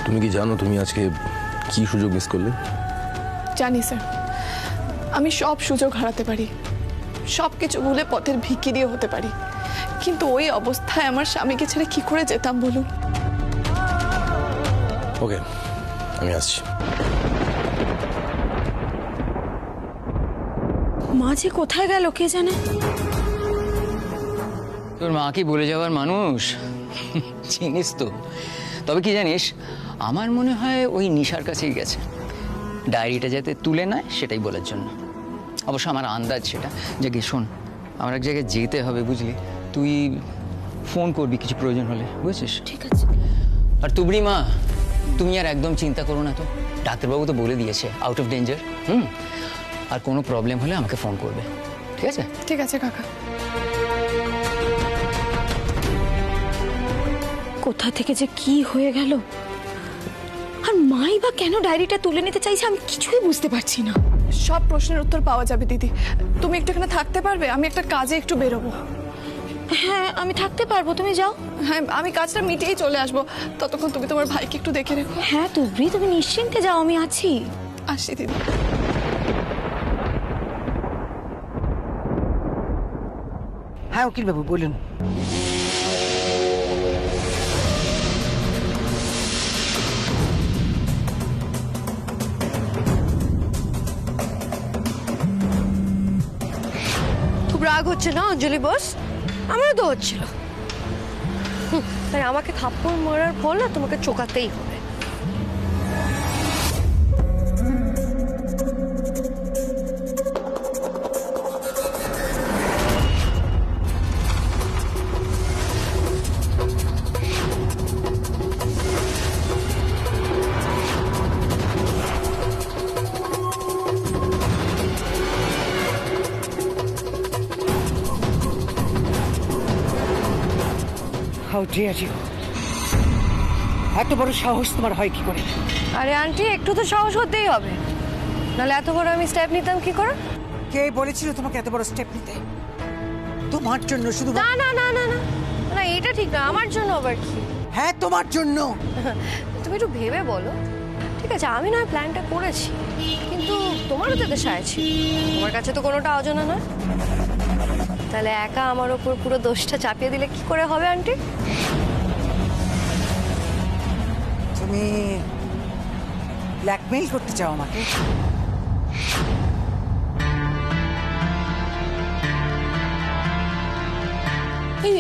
তুমি কি জানো তুমি আজকে কি সুযোগ মিস করলে? জানি স্যার, আমি সব সুযোগ হারাতে পারি, সব কিছু ভুলে পথের ভিখিরি হতে পারি, কিন্তু ওই অবস্থায় আমার স্বামীকে ছেড়ে কি করে যেতাম বলুন? ওকে, আমি আসছি। মা যে কোথায় গেল কে জানে। তোর মা কি বলে যাওয়ার মানুষ চিনিস তো? তবে কি জানিস, আমার মনে হয় ওই নিশার কাছেই গেছে, ডায়েরিটা যাতে তুলে নেয় সেটাই বলার জন্য। অবশ্য আমার আন্দাজ সেটা যে কি, শোন, আমার এক জায়গায় যেতে হবে বুঝলি, তুই ফোন করবি কিছু প্রয়োজন হলে, বুঝছিস? ঠিক আছে। আর তুবড়ি মা, তুমি আর একদম চিন্তা করো না তো, ডাক্তারবাবু তো বলে দিয়েছে আউট অফ ডেঞ্জার। আর কোনো প্রবলেম হলে আমাকে ফোন করবে, ঠিক আছে? ঠিক আছে কাকা। কোথা থেকে যে কি হয়ে গেল, আর মাই বা কেন ডায়েরিটা তুলে নিতে চাইছে আমি কিছুই বুঝতে পারছি না। সব প্রশ্নের উত্তর পাওয়া যাবে দিদি, তুমি একটু এখানে থাকতে পারবে? আমি একটা কাজে একটু বেরোবো। হ্যাঁ আমি থাকতে পারবো, তুমি যাও। হ্যাঁ, আমি কাজটা মিটিয়েই চলে আসবো, ততক্ষণ তুমি তোমার ভাইকে একটু দেখে রেখো। হ্যাঁ তুবড়ি, তুমি নিশ্চিন্তে যাও, আমি আছি। আসি দিদি। হ্যাঁ উকিল বাবু বলুন। খুব রাগ হচ্ছে না অঞ্জলি বস? আমারও তো হচ্ছিল। তাই আমাকে থাপ্পড় মারার ফল না তোমাকে চোকাতেই হবে। How dare you! এত বড় সাহস তোমার হয় কি করে? আরে আন্টি, একটু তো সাহস হতেই হবে, নাহলে এত বড় আমি স্টেপ নিতাম কি করে? কে বলেছিল তোমাকে এত বড় স্টেপ নিতে? তোমার জন্য শুধু? না না না না না না, এটা ঠিক না। আমার জন্য আবার কি? হ্যাঁ তোমার জন্য। তুমি একটু ভেবে বলো। ঠিক আছে, আমি না প্ল্যানটা করেছি, কিন্তু তোমারও তো দেশে আছি, তোমার কাছে তো কোনোটা অজানা নয়। তাহলে একা আমার ওপর পুরো দোষটা চাপিয়ে দিলে কি করে হবে আন্টি? তুমি ব্ল্যাকমেইল করতে চাও আমাকে?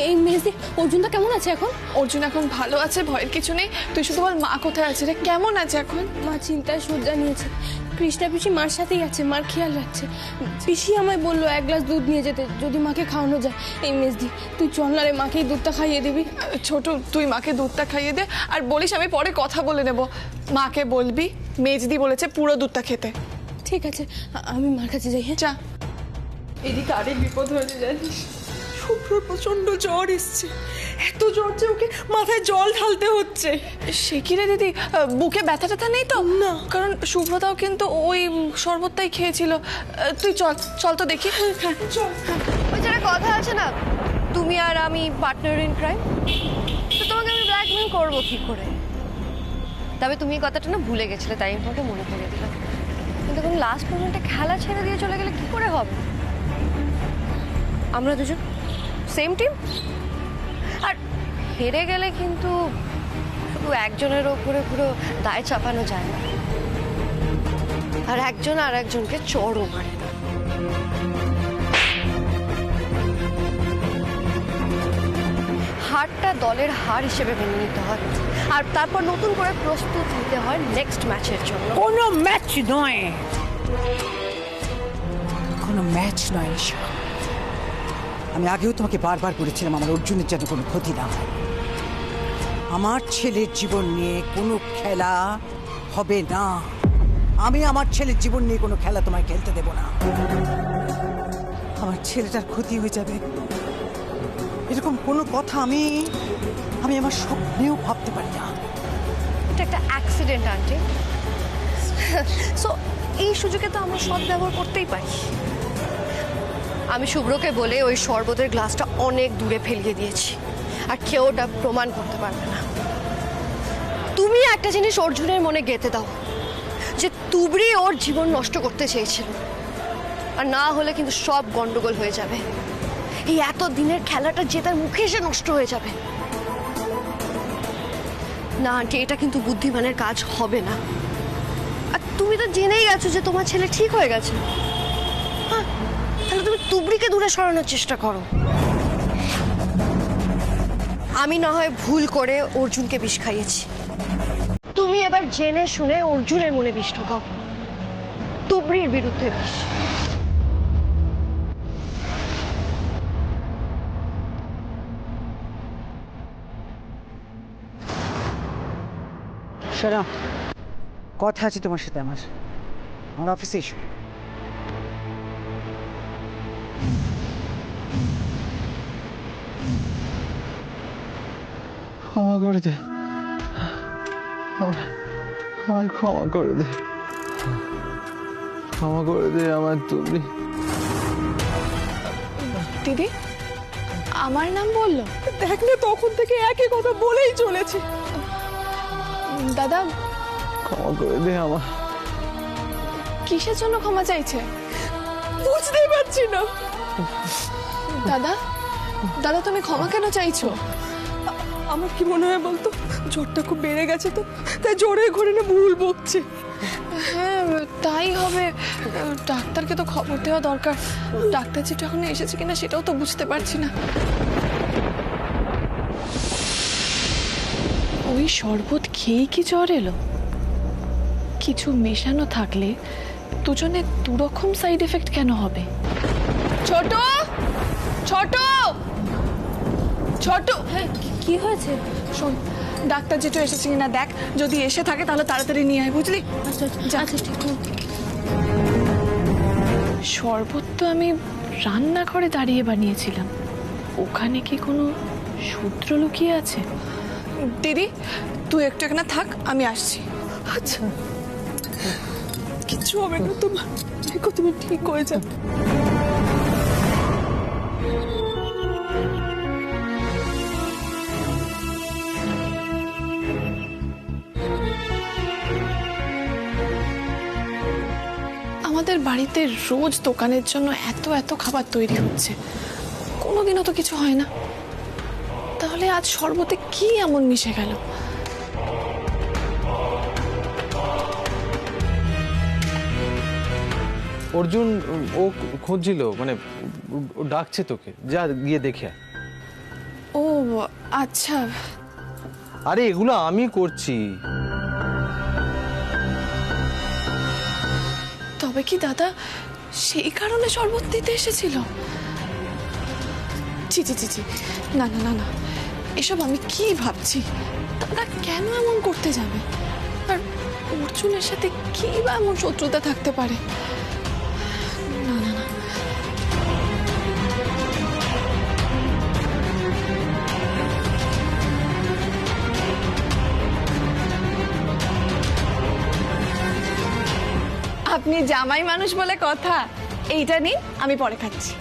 এই মেজি, অর্জুনটা কেমন আছে এখন? অর্জুন এখন ভালো আছে, ভয়ের কিছু নেই। তুই শুধু বল মা কোথায় আছে রে, কেমন আছে এখন? মা চিন্তায় শয্যা নিয়েছে, কৃষ্ণা পিসি মার সাথেই আছে, মার খেয়াল রাখছে। পিসি আমায় বললো 1 গ্লাস দুধ নিয়ে যেতে, যদি মাকে খাওয়ানো যায়। এই মেজদি, তুই চল না রে, মাকেই দুধটা খাইয়ে দিবি। ছোট, তুই মাকে দুধটা খাইয়ে দে, আর বলিস আমি পরে কথা বলে নেব। মাকে বলবি মেজদি বলেছে পুরো দুধটা খেতে। ঠিক আছে, আমি মার কাছে যাই। হ্যাঁ যা। এদিকে আরেক বিপদ হয়েছে জানিস, শুভ্রর প্রচন্ড জ্বর এসছে, এত জ্বর যে ওকে মাথায় জল ঢালতে হচ্ছে। সে কি রে দিদি, বুকে ব্যথা ট্যাথা নেই তো? না, কারণ শুভ্রতাও কিন্তু ওই শরবতটাই খেয়েছিল। তুই চল চল তো দেখি। হ্যাঁ চল। ওই যারা কথা আছে না, তুমি আর আমি পার্টনার ইন ক্রাইম, তো তোমাকে আমি ব্ল্যাকমেল করবো কি করে? তবে তুমি এই কথাটা না ভুলে গেছিলে, তাই আমি তোমাকে মনে করিয়ে দিলাম। কিন্তু তুমি লাস্ট মোমেন্টে খেলা ছেড়ে দিয়ে চলে গেলে কি করে হবে? আমরা দুজন সেম টিম, আর হেরে গেলে কিন্তু শুধু একজনের ওপরে পুরো দায় চাপানো যায় না, আর একজন আর একজনকে চড়ও মারে না। হারটা দলের হার হিসেবে মেনে নিতে হয়, আর তারপর নতুন করে প্রস্তুত নিতে হয় নেক্সট ম্যাচের জন্য। কোনো ম্যাচ নয়, কোনো ম্যাচ নয় ঈশা। আমি আগেও তোমাকে বারবার বলেছিলাম আমার অর্জুনের যেন কোনো ক্ষতি না হয়। আমার ছেলের জীবন নিয়ে কোনো খেলা হবে না। আমি আমার ছেলের জীবন নিয়ে কোনো খেলা তোমায় খেলতে দেব না। আমার ছেলেটার ক্ষতি হয়ে যাবে এরকম কোনো কথা আমি আমার স্বপ্নেও ভাবতে পারি না। এটা একটা অ্যাক্সিডেন্ট আন্টি, সো এই সুযোগে তো আমরা সৎ ব্যবহার করতেই পারি। আমি শুভ্রকে বলে ওই শরবতের গ্লাসটা অনেক দূরে ফেলিয়ে দিয়েছি, আর কেউ ওটা প্রমাণ করতে পারবে না। তুমি একটা জিনিস অর্জুনের মনে গেঁথে দাও, যে তুবড়ি ওর জীবন নষ্ট করতে চেয়েছিল, আর না হলে কিন্তু সব গন্ডগোল হয়ে যাবে। এই এত দিনের খেলাটা যে তার মুখে এসে নষ্ট হয়ে যাবে। না আন্টি, এটা কিন্তু বুদ্ধিমানের কাজ হবে না। আর তুমি তো জেনেই গেছো যে তোমার ছেলে ঠিক হয়ে গেছে। হ্যাঁ, তাহলে তুমি তুবড়িকে দূরে সরানোর চেষ্টা করো। আমি না হয় ভুল করে অর্জুনকে বিষ খাইয়েছি, তুমি এবার জেনে শুনে অর্জুনের মনে বিষ ঢোকাও, তুবড়ির বিরুদ্ধে বিষ। শোনো, কথা আছে তোমার সাথে আমার অফিসে এসো। ক্ষমা করে দে, আমায় ক্ষমা করে দে, ক্ষমা করে দে আমার তুমি। দিদি আমার নাম বললো, দেখ না তখন থেকে একই কথা বলেই চলেছে। দাদা ক্ষমা করে দে আমার। কিসের জন্য ক্ষমা চাইছে বুঝতেই পারছি না। দাদা দাদা তুমি ক্ষমা কেন চাইছো? আমার কি মনে হয় বলতো, জ্বরটা খুব বেড়ে গেছে তো, তাই জ্বরে ঘরে না ভুল বকছে। হ্যাঁ তাই হবে, ডাক্তারকে তো খবর দেওয়া দরকার। ডাক্তার যেটা এখন এসেছে কিনা সেটাও তো বুঝতে পারছি না। ওই শরবত খেয়েই কি জ্বর এলো? কিছু মেশানো থাকলে দুজনে দুরকম সাইড এফেক্ট কেন হবে? ছোট ছোট ছোট, কি হয়েছে? শোন, ডাক্তার যেটা এসেছে কিনা দেখ, যদি এসে থাকে তাহলে তাড়াতাড়ি নিয়ে আয়, বুঝলি? আচ্ছা যা। আচ্ছা ঠিক আছে। শরবত তো আমি রান্নাঘরে দাঁড়িয়ে বানিয়েছিলাম, ওখানে কি কোনো সূত্র লুকিয়ে আছে? দিদি তুই একটু এখানে থাক, আমি আসছি। আচ্ছা কিচ্ছু হবে না তোমার, দেখো তুমি ঠিক হয়ে যাবে। আমাদের বাড়িতে রোজ দোকানের জন্য এত এত খাবার তৈরি হচ্ছে, কোনোদিনও তো কিছু হয় না। তাহলে আজ শরবতে কি এমন মিশে গেল? অর্জুন ও খুঁজছিল, মানে ও ডাকছে তোকে, যা গিয়ে দেখে আয়। ও আচ্ছা। আরে এগুলো আমি করছি। তবে কি দাদা সেই কারণে শরবত দিতে এসেছিল? জি জি জি জি, না না না না, এসব আমি কি ভাবছি? দাদা কেন এমন করতে যাবে? আর অর্জুনের সাথে কি বা এমন শত্রুতা থাকতে পারে? না না না, আপনি জামাই মানুষ বলে কথা, এইটা নিন, আমি পরে খাচ্ছি।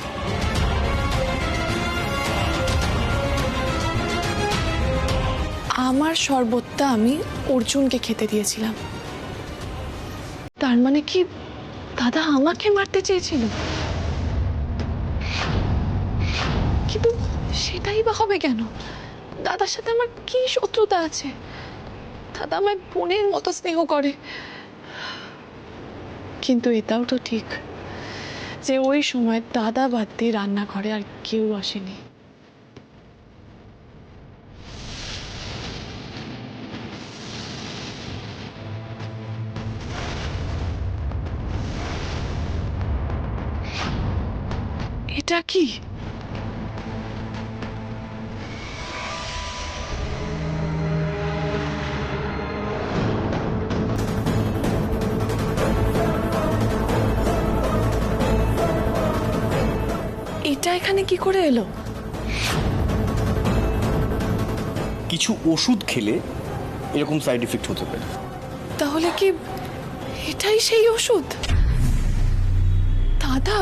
আমার শরবতটা আমি অর্জুনকে খেতে দিয়েছিলাম, তার মানে কি দাদা আমাকে মারতে চেয়েছিল? কিন্তু সেটাই বা হবে কেন? দাদার সাথে আমার কি শত্রুতা আছে? দাদা আমায় বোনের মতো স্নেহ করে। কিন্তু এটাও তো ঠিক যে ওই সময় দাদা বাদ দিয়ে রান্নাঘরে আর কেউ আসেনি। এটা কি? এটা এখানে কি করে এলো? কিছু ওষুধ খেলে এরকম সাইড এফেক্ট হতে পারে। তাহলে কি এটাই সেই ওষুধ? দাদা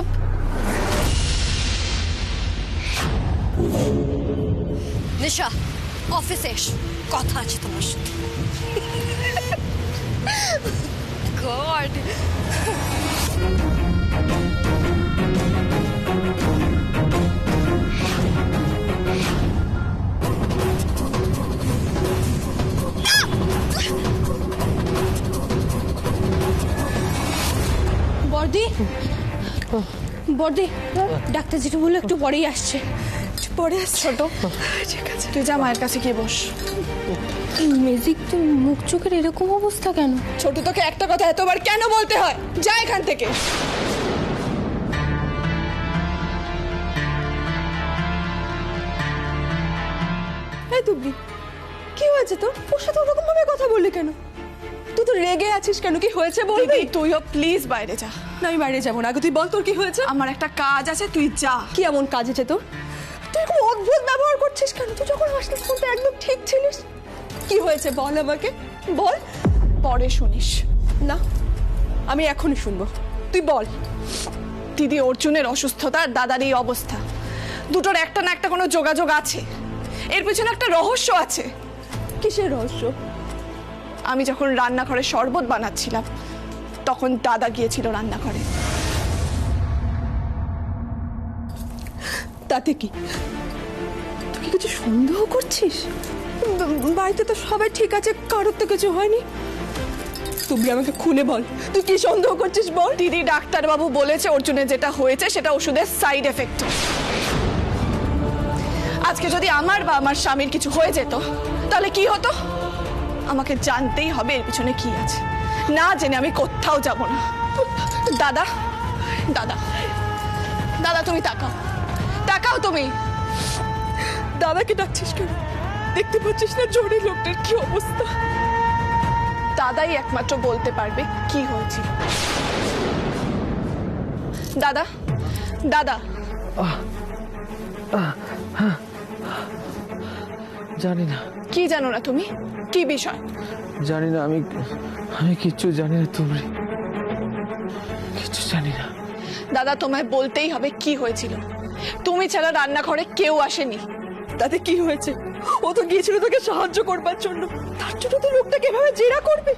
নিশা, অফিসে এসো, কথা আছে তোমার সাথে। গড বর্দি বর্দি ডাক্তার যেটা বললো একটু পরেই আসছে। পরে আস ছোট, ঠিক আছে তুই যা মায়ের কাছে গিয়ে বস। মেজিক তুই মুখ চোখের এরকম অবস্থা কেন? ছোট, তোকে একটা কথা এতবার কেন বলতে হয়? যা এখান থেকে। এই তুবড়ি, কি হয়েছে তোর? ওর সাথে ওরকম ভাবে কথা বললি কেন? তুই তো রেগে আছিস কেন? কি হয়েছে বলবি? তুইও প্লিজ বাইরে যা। না, আমি বাইরে যাবো না। আগে তুই বল তোর কি হয়েছে। আমার একটা কাজ আছে, তুই যা। কি এমন কাজ আছে তোর? তুই খুব অদ্ভুত ব্যবহার করছিস কেন? তুই যখন আসলিস তখন তো একদম ঠিক ছিলিস। কি হয়েছে বল আমাকে, বল। পরে শুনিস। না, আমি এখনই শুনবো। তুই বল। দিদি অর্জুনের অসুস্থতা আর দাদার এই অবস্থা, দুটোর একটা না একটা কোনো যোগাযোগ আছে। এর পিছনে একটা রহস্য আছে। কিসের রহস্য? আমি যখন রান্নাঘরে শরবত বানাচ্ছিলাম তখন দাদা গিয়েছিল রান্নাঘরে। তাতে কি? তুই কিছু সন্দেহ করছিস? বাড়িতে তো সবাই ঠিক আছে, কারোর তো কিছু হয়নি। তুমি আমাকে খুলে বল, তুই কি সন্দেহ করছিস বল। দিদি ডাক্তারবাবু বলেছে অর্জুনের যেটা হয়েছে সেটা ওষুধের সাইড এফেক্ট। আজকে যদি আমার বা আমার স্বামীর কিছু হয়ে যেত তাহলে কি হতো? আমাকে জানতেই হবে এর পিছনে কি আছে। না জেনে আমি কোথাও যাব না। দাদা, দাদা, দাদা, তুমি তাকাও, তাকাও তুমি। দাদাকে ডাকছিস কেন? দেখতে পাচ্ছিস না জোরে লোকটার কি অবস্থা? দাদাই একমাত্র বলতে পারবে কি হয়েছিল। দাদা, দাদা। জানি না। কি জানো না তুমি? কি বিষয়? জানি না, আমি কিচ্ছু জানি না তুমি, কিচ্ছু জানি না। দাদা, তোমায় বলতেই হবে কি হয়েছিল। তুমি ছাড়া রান্নাঘরে কেউ আসেনি। তাতে কি হয়েছে? ও তো গিয়েছিল তোকে সাহায্য করবার জন্য। তার জন্য তো লোকটাকে এভাবে জেরা করবে?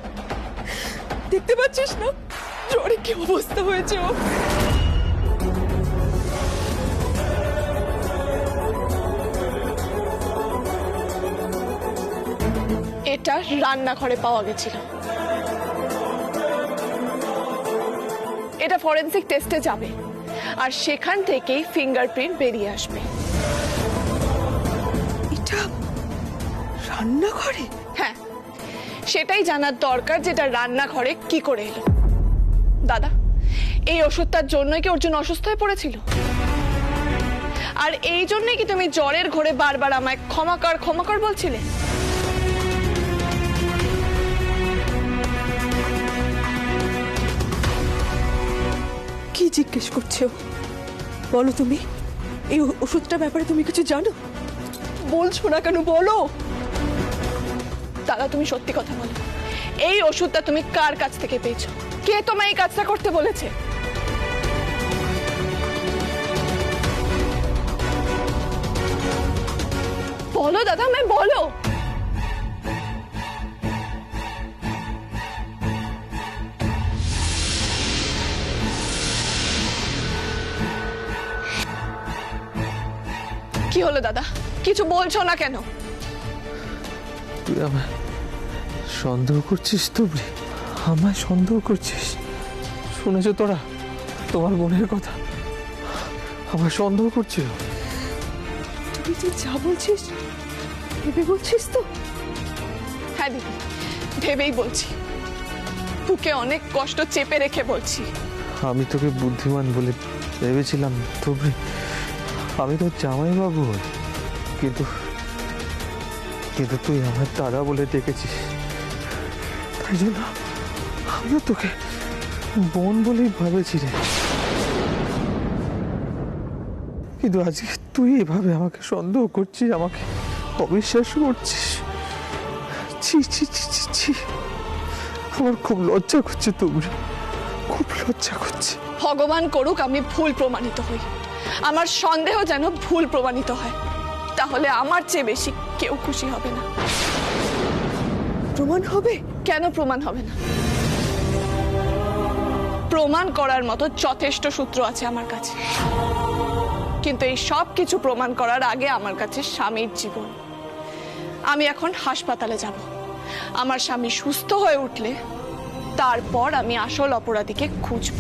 দেখতে পাচ্ছিস না জ্বরে কি অবস্থা হয়েছে ও। এটা রান্নাঘরে পাওয়া গেছিল। এটা ফরেনসিক টেস্টে যাবে আর সেখান থেকেই ফিঙ্গারপ্রিন্ট বেরিয়ে আসবে। এটা রান্নাঘরে? হ্যাঁ, সেটাই জানার দরকার যেটা রান্নাঘরে কি করে এলো। দাদা, এই ওষুধটার জন্যই কি অর্জুন অসুস্থ হয়ে পড়েছিল? আর এই জন্যই কি তুমি জ্বরের ঘোরে বারবার আমায় ক্ষমাকর ক্ষমাকর বলছিলে? কি জিজ্ঞেস করছো বলো তুমি? এই ওষুধটার ব্যাপারে তুমি কিছু জানো? বলছো না কেন, বলো। দাদা, তুমি সত্যি কথা বলো। এই ওষুধটা তুমি কার কাছ থেকে পেয়েছো? কে তোমায় এই কাজটা করতে বলেছে? বলো দাদা, আমায় বলো। কি হলো দাদা? কিছু বলছো না কেন? তুই আমায় সন্দেহ করছিস তুমি? আমায় সন্দেহ করছিস? শুনেছ তোরা তোমার বোনের কথা? আমায় সন্দেহ করছিল। তুই যে যা বলছিস ভেবে বলছিস তো? হ্যাঁ দিদি, ভেবেই বলছি। বুকে অনেক কষ্ট চেপে রেখে বলছি। আমি তোকে বুদ্ধিমান বলে ভেবেছিলাম তুমি। আমি তো জামাইবাবু, কিন্তু কিন্তু তুই আমার দাদা বলে ডেকেছিস, তাই জন্য আমিও তোকে বোন বলেই ভাবেছি রে। কিন্তু আজকে তুই এভাবে আমাকে সন্দেহ করছিস, আমাকে অবিশ্বাস করছিস। ছি ছি ছি ছি ছি, আমার খুব লজ্জা করছে তোমরা, খুব লজ্জা করছে। ভগবান করুক আমি ভুল প্রমাণিত হই, আমার সন্দেহ যেন ভুল প্রমাণিত হয়, তাহলে আমার চেয়ে বেশি কেউ খুশি হবে না। প্রমাণ হবে? কেন প্রমাণ হবে না? প্রমাণ করার মতো যথেষ্ট সূত্র আছে আমার কাছে, কিন্তু এই সব কিছু প্রমাণ করার আগে আমার কাছে স্বামীর জীবন। আমি এখন হাসপাতালে যাব। আমার স্বামী সুস্থ হয়ে উঠলে তারপর আমি আসল অপরাধীকে খুঁজব।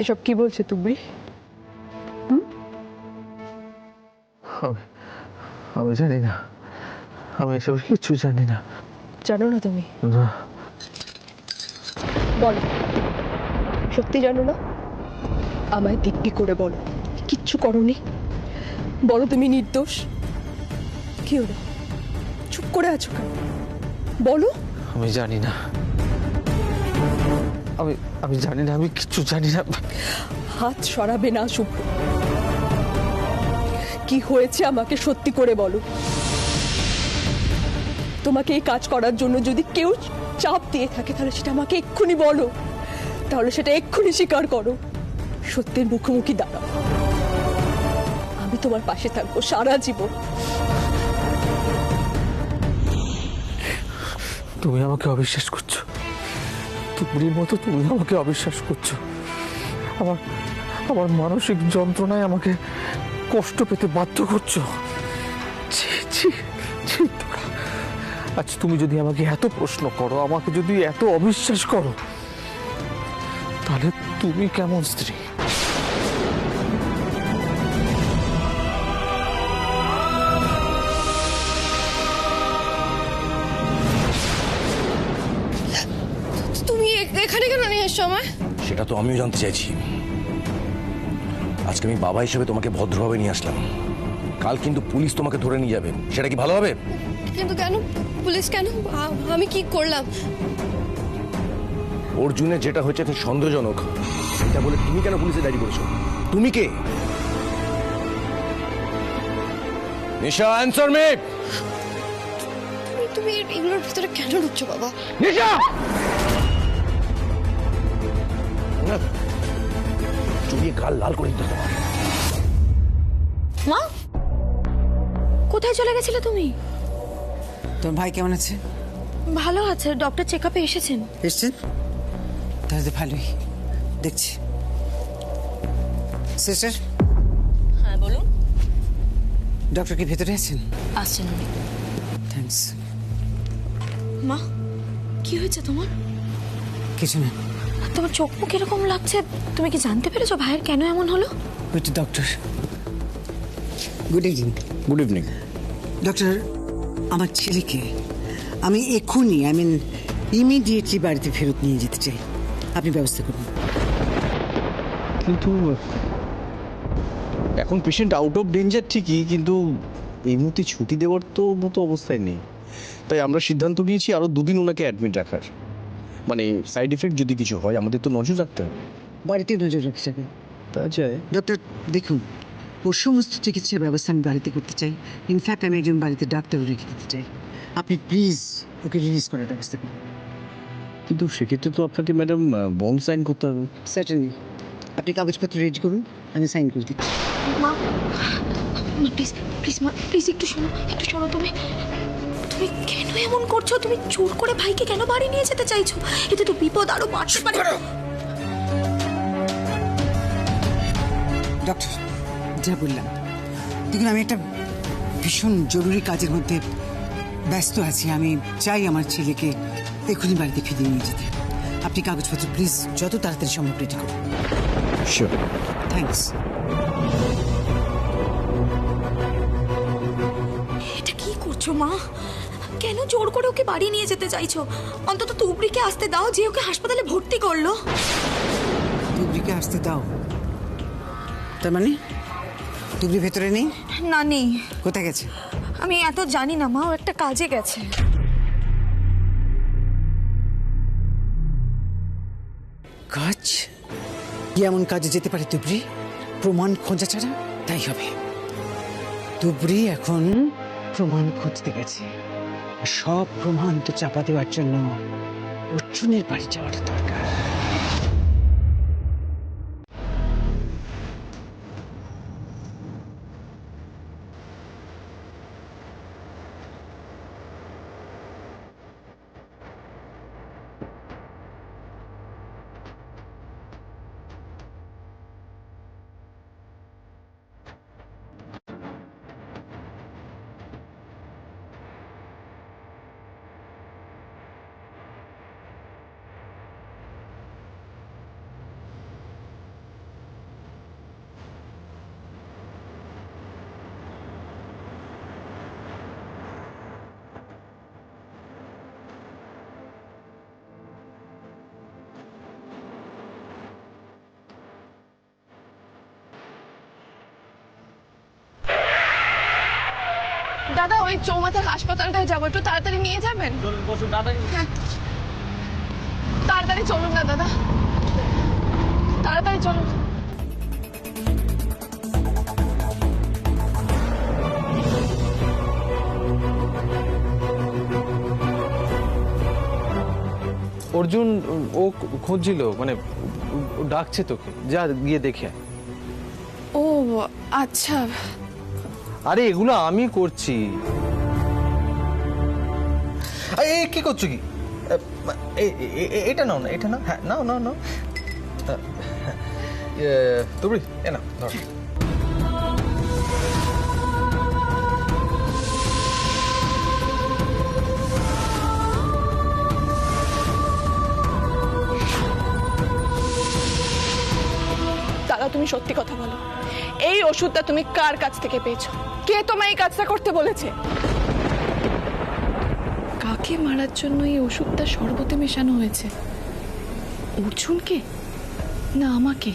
এসব কি বলছে তুমি? আমি জানি না, আমি এসব কিছু জানি না। জানো না তুমি? না। বলো, সত্যি জানো না? আমায় দিব্যি করে বলো, কিচ্ছু করোনি। বলো তুমি নির্দোষ। কি হলো, চুপ করে আছো কেন? বলো। আমি জানি না, আমি জানি না, আমি কিচ্ছু জানি না। হাত সরাবে না শুভ্র। কি হয়েছে আমাকে সত্যি করে বলো। তোমাকে এই কাজ করার জন্য যদি কেউ চাপ দিয়ে থাকে তাহলে সেটা আমাকে এক্ষুনি বলো, তাহলে সেটা এক্ষুনি স্বীকার করো। সত্যের মুখোমুখি দাঁড়াও। আমি তোমার পাশে থাকবো সারা জীবন। তুমি আমাকে অবিশ্বাস করছো, তুমির মতো তুমি আমাকে অবিশ্বাস করছো। আমার মানসিক যন্ত্রণায় আমাকে কষ্ট পেতে বাধ্য করছো। ছি ছি ছি। আজ তুমি যদি আমাকে এত প্রশ্ন করো, আমাকে যদি এত অবিশ্বাস করো, তাহলে তুমি কেমন স্ত্রী? তুমি এখানে কেন নিয়ে এসছো আমায়? সেটা তো আমিও জানতে চাইছি। আজকে আমি বাবা হিসেবে তোমাকে ভদ্রভাবে নিয়ে আসলাম, কাল কিন্তু পুলিশ তোমাকে ধরে নিয়ে যাবে। সেটা কি ভালো হবে? কিন্তু কেন পুলিশ? কেন? আমি কি করলাম? অর্জুনের যেটা হয়েছে তা সন্দেহজনক, এটা বলে তুমি কেন পুলিশে ডায়েরি করেছো? তুমি কে? নিশা, অ্যানসার মি। তুমি এগুলোর ভিতরে কেন ঢুকছো বাবা? নিশা! চুরিয়ে গাল লাল করে দিতে তোমার। মা, কোথায় চলে গেছিলে তুমি? তোর ভাই কেমন আছে? ভালো আছে, ডক্টর চেক আপে এসেছেন। এসছেন? তাহলে তো ভালোই, দেখছি। সিস্টার, হ্যাঁ বলুন। ডক্টর কি ভেতরে আছেন? আসছেন উনি। থ্যাঙ্কস। মা, কি হয়েছে তোমার? কিছু না। তোমার চোখ মুখ এরকম লাগছে, তুমি কি জানতে পেরেছো ভাইয়ের কেন এমন হলো? Good doctor, good evening. Good evening. Doctor, আমার ছেলেকে আমি এক্ষুনি ইমিডিয়েটলি বাড়িতে ফেরত নিয়ে যেতে চাই। আপনি ব্যবস্থা করুন। কিন্তু এখন পেশেন্ট আউট অফ ডেঞ্জার ঠিকই, কিন্তু এই মুহূর্তে ছুটি দেওয়ার তো মতো অবস্থায় নেই। তাই আমরা সিদ্ধান্ত নিয়েছি আরও 2 দিন ওনাকে অ্যাডমিট রাখার। মানে সাইড এফেক্ট যদি কিছু হয় আমাদের তো নজর রাখতে হবে। বাড়িতে নজর রাখতে হবে। তা যায়। ডক্টর দেখুন, ওর সমস্ত চিকিৎসার ব্যবস্থা আমি বাড়িতে করতে চাই। ইনফ্যাক্ট আমি একজন বাড়িতে ডাক্তারও রেখে দিতে চাই। আপনি প্লিজ ওকে রিলিজ করার ব্যবস্থা করুন। কিন্তু সেক্ষেত্রে তো আপনাকে ম্যাডাম বন্ড সাইন করতে হবে। সার্টেনলি। আপনি কাগজপত্র রেডি করুন, আমি সাইন করে দিচ্ছি। মা, প্লিজ প্লিজ মা, প্লিজ একটু শোনো, একটু শোনো। তুমি তুমি কেন এমন করছো? তুমি জোর করে ভাইকে কেন বাড়ি নিয়ে যেতে চাইছো? এতে তো বিপদ আরো বাড়তে পারে। ডক্টর, যা বললাম, দেখুন আমি একটা ভীষণ জরুরি কাজের মধ্যে ব্যস্ত আছি। আমি চাই আমার ছেলেকে এক্ষুনি বাড়িতে ফিরিয়ে নিয়ে যেতে। আপনি কাগজপত্র প্লিজ যত তাড়াতাড়ি সম্ভব রেডি করুন। শিওর। থ্যাঙ্কস। এটা কি করছো মা? কেন জোর করে ওকে বাড়ি নিয়ে যেতে চাইছো? অন্তত তুবড়িকে আসতে দাও, যে ওকে হাসপাতালে ভর্তি করলো। তুবড়িকে আসতে দাও? তার মানে তুবড়ি ভেতরে নেই? না, নেই। কোথায় গেছে? আমি এত জানি না মা, ও একটা কাজে গেছে। কাজ? কি এমন কাজে যেতে পারে তুবড়ি? প্রমাণ খোঁজা ছাড়া? তাই হবে। তুবড়ি এখন প্রমাণ খুঁজতে গেছে। সব প্রমাণ তো চাপা দেওয়ার জন্য অর্জুনের বাড়ি যাওয়াটা দরকার। দাদা ওই চৌমাথার হাসপাতালটায় যাবো, একটু তাড়াতাড়ি নিয়ে যাবেন? হ্যাঁ। তাড়াতাড়ি চলুন না দাদা, তাড়াতাড়ি চলুন। অর্জুন ও খুঁজছিল, মানে ও ডাকছে তোকে, যা গিয়ে দেখে আয়। ও আচ্ছা। আরে এগুলো আমি করছি। এই কি করছো কি? এটা নাও না, এটা নাও। হ্যাঁ নাও নাও নাও। তুমি এ নাও ধরো। দাদা তুমি সত্যি কথা বলো, এই ওষুধটা তুমি কার কাছ থেকে পেয়েছো? কে তোমায় এই কাজটা করতে বলেছে? কাকে মারার জন্য এই ওষুধটা শরবতে মেশানো হয়েছে? অর্জুনকে না আমাকে?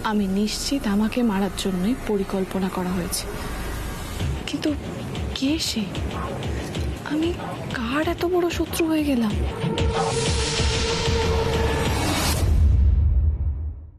আমি নিশ্চিত আমাকে মারার জন্যই পরিকল্পনা করা হয়েছে, কিন্তু কে সে? আমি কার এত বড় শত্রু হয়ে গেলাম?